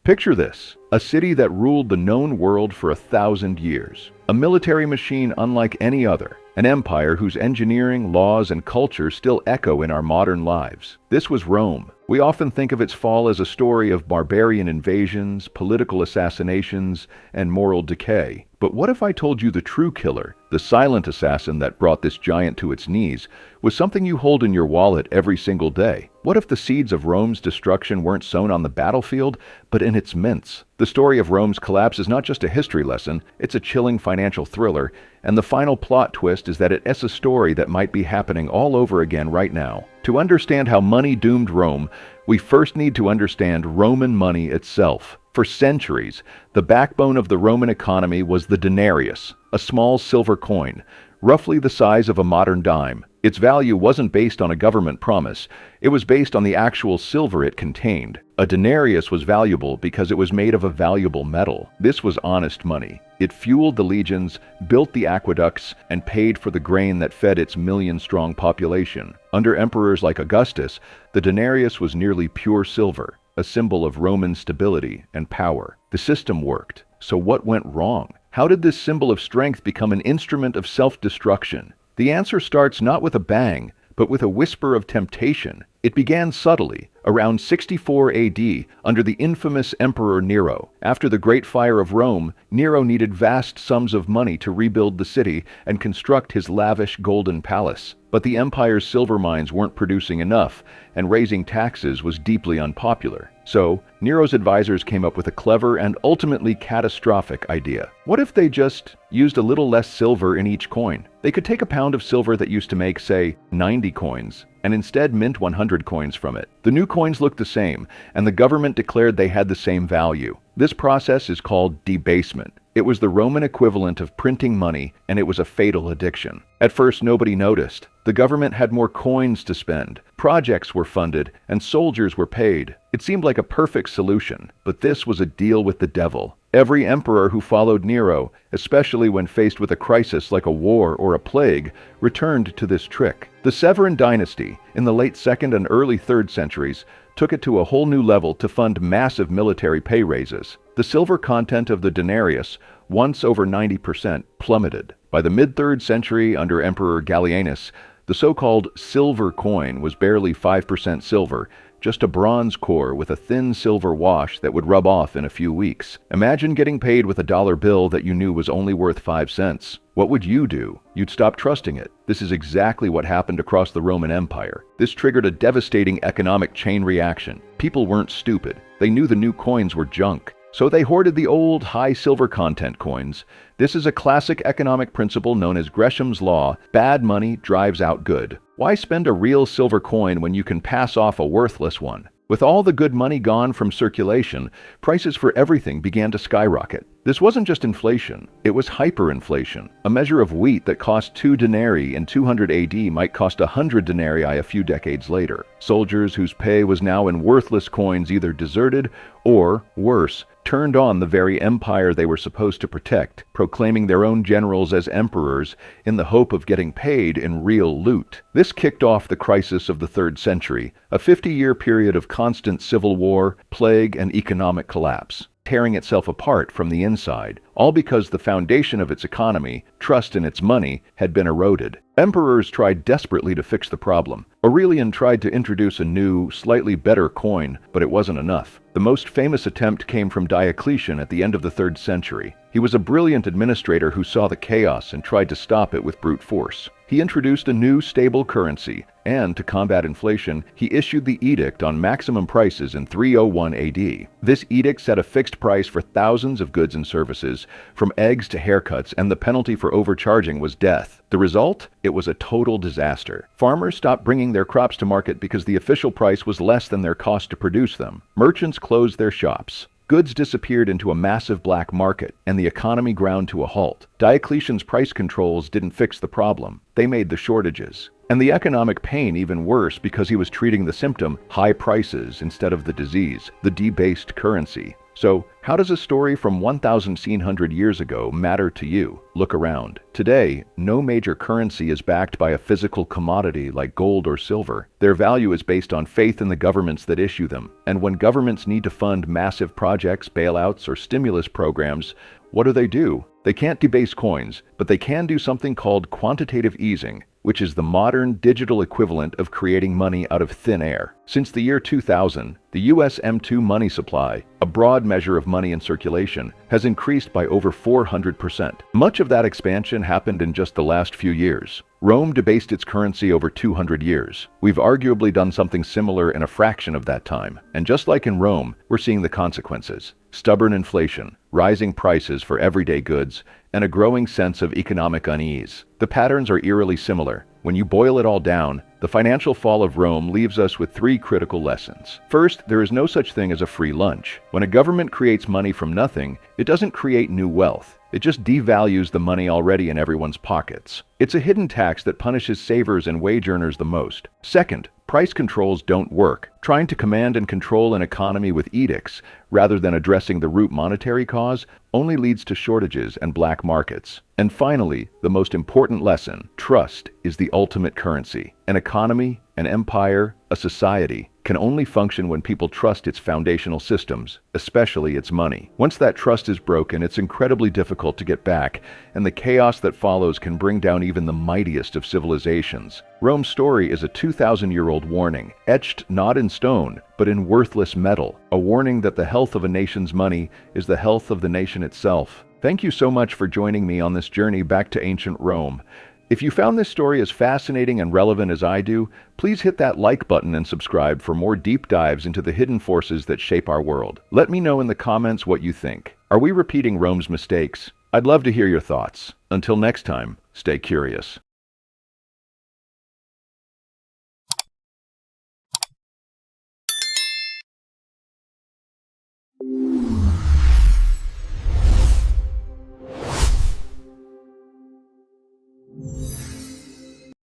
Picture this: a city that ruled the known world for 1,000 years. A military machine unlike any other. An empire whose engineering, laws, and culture still echo in our modern lives. This was Rome. We often think of its fall as a story of barbarian invasions, political assassinations, and moral decay. But what if I told you the true killer, the silent assassin that brought this giant to its knees, was something you hold in your wallet every single day? What if the seeds of Rome's destruction weren't sown on the battlefield, but in its mints? The story of Rome's collapse is not just a history lesson, it's a chilling financial thriller, and the final plot twist is that it's a story that might be happening all over again right now. To understand how money doomed Rome, we first need to understand Roman money itself. For centuries, the backbone of the Roman economy was the denarius, a small silver coin, roughly the size of a modern dime. Its value wasn't based on a government promise, it was based on the actual silver it contained. A denarius was valuable because it was made of a valuable metal. This was honest money. It fueled the legions, built the aqueducts, and paid for the grain that fed its million-strong population. Under emperors like Augustus, the denarius was nearly pure silver, a symbol of Roman stability and power. The system worked. So what went wrong? How did this symbol of strength become an instrument of self-destruction? The answer starts not with a bang, but with a whisper of temptation. It began subtly, around 64 AD, under the infamous Emperor Nero. After the Great Fire of Rome, Nero needed vast sums of money to rebuild the city and construct his lavish golden palace. But the empire's silver mines weren't producing enough, and raising taxes was deeply unpopular. So, Nero's advisors came up with a clever and ultimately catastrophic idea. What if they just used a little less silver in each coin? They could take a pound of silver that used to make, say, 90 coins, and instead mint 100 coins from it. The new coins looked the same, and the government declared they had the same value. This process is called debasement. It was the Roman equivalent of printing money, and it was a fatal addiction. At first, nobody noticed. The government had more coins to spend, projects were funded, and soldiers were paid. It seemed like a perfect solution, but this was a deal with the devil. Every emperor who followed Nero, especially when faced with a crisis like a war or a plague, returned to this trick. The Severan dynasty, in the late 2nd and early 3rd centuries, took it to a whole new level to fund massive military pay raises. The silver content of the denarius, once over 90%, plummeted. By the mid-3rd century under Emperor Gallienus, the so-called silver coin was barely 5% silver, just a bronze core with a thin silver wash that would rub off in a few weeks. Imagine getting paid with a dollar bill that you knew was only worth 5 cents. What would you do? You'd stop trusting it. This is exactly what happened across the Roman Empire. This triggered a devastating economic chain reaction. People weren't stupid. They knew the new coins were junk. So they hoarded the old, high silver content coins. This is a classic economic principle known as Gresham's Law: bad money drives out good. Why spend a real silver coin when you can pass off a worthless one? With all the good money gone from circulation, prices for everything began to skyrocket. This wasn't just inflation, it was hyperinflation. A measure of wheat that cost 2 denarii in 200 AD might cost 100 denarii a few decades later. Soldiers whose pay was now in worthless coins either deserted or, worse, turned on the very empire they were supposed to protect, proclaiming their own generals as emperors in the hope of getting paid in real loot. This kicked off the crisis of the 3rd century, a 50-year period of constant civil war, plague, and economic collapse, tearing itself apart from the inside, all because the foundation of its economy, trust in its money, had been eroded. Emperors tried desperately to fix the problem. Aurelian tried to introduce a new, slightly better coin, but it wasn't enough. The most famous attempt came from Diocletian at the end of the 3rd century. He was a brilliant administrator who saw the chaos and tried to stop it with brute force. He introduced a new stable currency, and to combat inflation, he issued the Edict on Maximum Prices in 301 AD. This edict set a fixed price for thousands of goods and services, from eggs to haircuts, and the penalty for overcharging was death. The result? It was a total disaster. Farmers stopped bringing their crops to market because the official price was less than their cost to produce them. Merchants closed their shops. Goods disappeared into a massive black market, and the economy ground to a halt. Diocletian's price controls didn't fix the problem. They made the shortages. And the economic pain even worse because he was treating the symptom, high prices, instead of the disease, the debased currency. So, how does a story from 1,700 years ago matter to you? Look around. Today, no major currency is backed by a physical commodity like gold or silver. Their value is based on faith in the governments that issue them. And when governments need to fund massive projects, bailouts, or stimulus programs, what do? They can't debase coins, but they can do something called quantitative easing, which is the modern digital equivalent of creating money out of thin air. Since the year 2000, the US M2 money supply, a broad measure of money in circulation, has increased by over 400%. Much of that expansion happened in just the last few years. Rome debased its currency over 200 years. We've arguably done something similar in a fraction of that time. And just like in Rome, we're seeing the consequences. Stubborn inflation, rising prices for everyday goods, and a growing sense of economic unease. The patterns are eerily similar. When you boil it all down, the financial fall of Rome leaves us with three critical lessons. First, there is no such thing as a free lunch. When a government creates money from nothing, it doesn't create new wealth. It just devalues the money already in everyone's pockets. It's a hidden tax that punishes savers and wage earners the most. Second, price controls don't work. Trying to command and control an economy with edicts, rather than addressing the root monetary cause, only leads to shortages and black markets. And finally, the most important lesson: trust is the ultimate currency. An economy, an empire, a society can only function when people trust its foundational systems, especially its money. Once that trust is broken, it's incredibly difficult to get back, and the chaos that follows can bring down even the mightiest of civilizations. Rome's story is a 2,000-year-old warning, etched not in stone, but in worthless metal, a warning that the health of a nation's money is the health of the nation itself. Thank you so much for joining me on this journey back to ancient Rome. If you found this story as fascinating and relevant as I do, please hit that like button and subscribe for more deep dives into the hidden forces that shape our world. Let me know in the comments what you think. Are we repeating Rome's mistakes? I'd love to hear your thoughts. Until next time, stay curious.